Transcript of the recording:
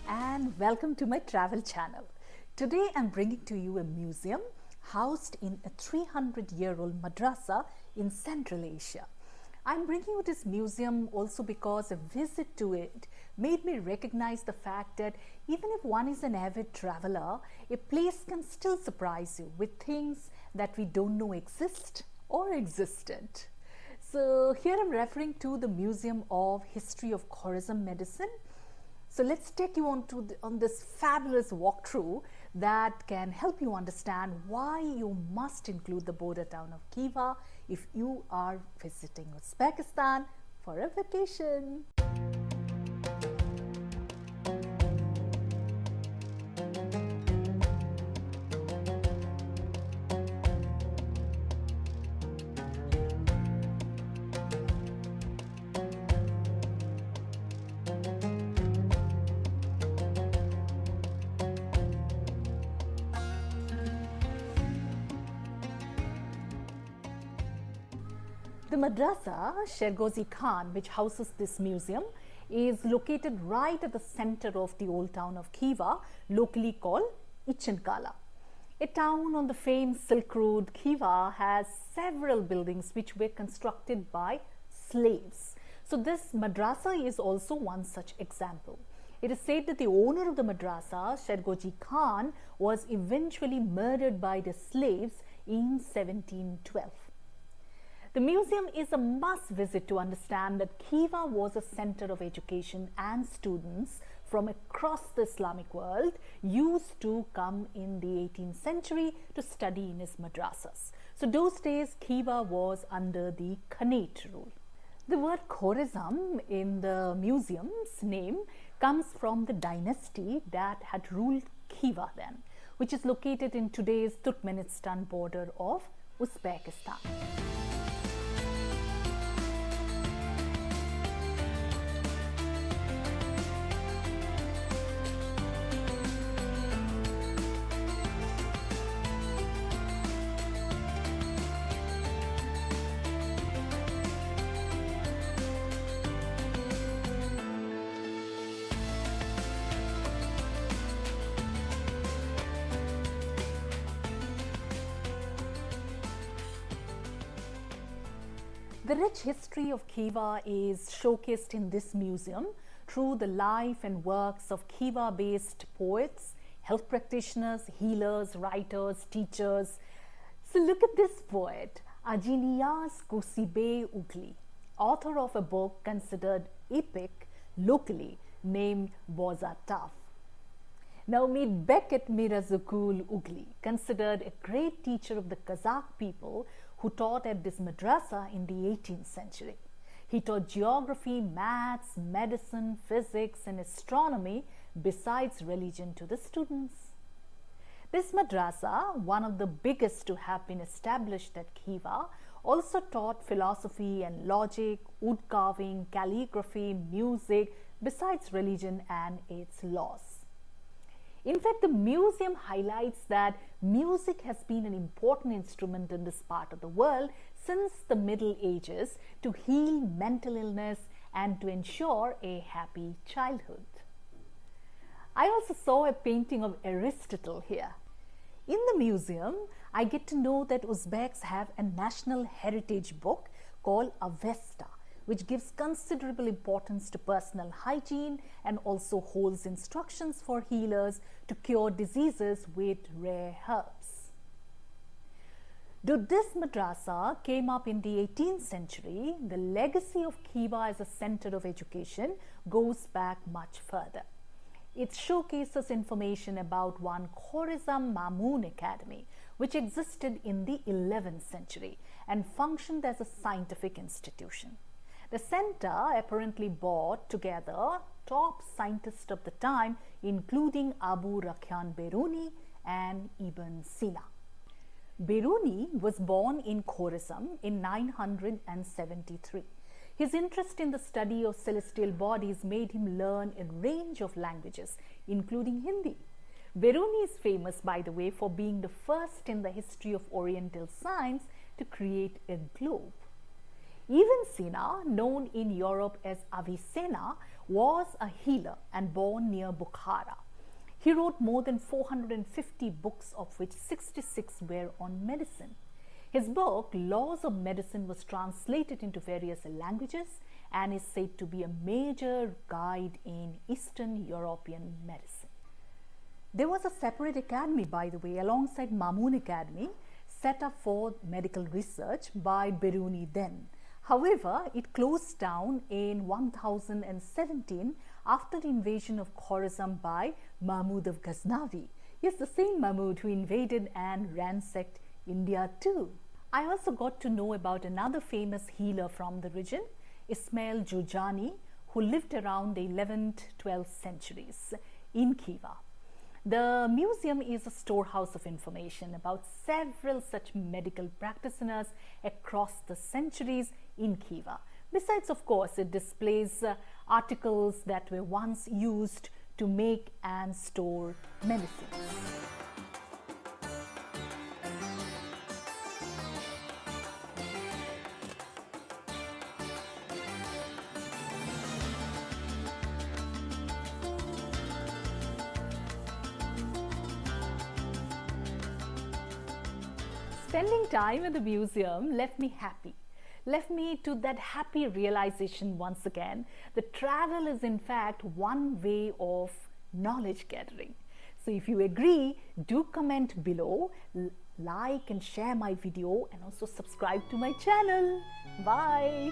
and welcome to my travel channel. Today I'm bringing to you a museum housed in a 300-year-old madrasa in Central Asia. I'm bringing you this museum also because a visit to it made me recognize the fact that even if one is an avid traveler, a place can still surprise you with things that we don't know exist or existed. So here I'm referring to the Museum of History of Khorezam Medicine. So let's take you on this fabulous walkthrough that can help you understand why you must include the border town of Khiva if you are visiting Uzbekistan for a vacation. The madrasa Shergozi Khan, which houses this museum, is located right at the center of the old town of Khiva, locally called Ichankala. A town on the famed Silk Road, Khiva has several buildings which were constructed by slaves. So this madrasa is also one such example. It is said that the owner of the madrasa, Shergozi Khan, was eventually murdered by the slaves in 1712. The museum is a must visit to understand that Khiva was a center of education and students from across the Islamic world used to come in the 18th century to study in his madrasas. So those days Khiva was under the Khanate rule. The word Khorezam in the museum's name comes from the dynasty that had ruled Khiva then, which is located in today's Turkmenistan border of Uzbekistan. The rich history of Khiva is showcased in this museum through the life and works of Khiva-based poets, health practitioners, healers, writers, teachers. So look at this poet, Ajiniyas Kusibe Ugli, author of a book considered epic locally named Bozataf. Now meet Beckett Mirazukul Ugli, considered a great teacher of the Kazakh people who taught at this madrasa in the 18th century. He taught geography, maths, medicine, physics and astronomy besides religion to the students. This madrasa, one of the biggest to have been established at Khiva, also taught philosophy and logic, wood carving, calligraphy, music, besides religion and its laws. In fact, the museum highlights that music has been an important instrument in this part of the world since the Middle Ages to heal mental illness and to ensure a happy childhood. I also saw a painting of Aristotle here. In the museum, I get to know that Uzbeks have a national heritage book called Avesta, which gives considerable importance to personal hygiene and also holds instructions for healers to cure diseases with rare herbs. Though this madrasa came up in the 18th century, the legacy of Khiva as a center of education goes back much further. It showcases information about one Khorezam Mamun Academy, which existed in the 11th century and functioned as a scientific institution. The center apparently brought together top scientists of the time, including Abu Rakhan Beruni and Ibn Sina. Beruni was born in Khorezam in 973. His interest in the study of celestial bodies made him learn a range of languages, including Hindi. Beruni is famous, by the way, for being the first in the history of Oriental science to create a globe. Ibn Sina, known in Europe as Avicena, was a healer and born near Bukhara. He wrote more than 450 books, of which 66 were on medicine. His book, Laws of Medicine, was translated into various languages and is said to be a major guide in Eastern European medicine. There was a separate academy, by the way, alongside Mamun Academy, set up for medical research by Beruni then. However, it closed down in 1017 after the invasion of Khorezam by Mahmud of Ghaznavi. Yes, the same Mahmud who invaded and ransacked India too. I also got to know about another famous healer from the region, Ismail Jujani, who lived around the 11th, 12th centuries in Khiva. The museum is a storehouse of information about several such medical practitioners across the centuries in Khiva. Besides, of course, it displays articles that were once used to make and store medicines. Spending time at the museum left me happy. Left me to that happy realization once again that travel is in fact one way of knowledge gathering. So if you agree, do comment below, like and share my video, and also subscribe to my channel. Bye.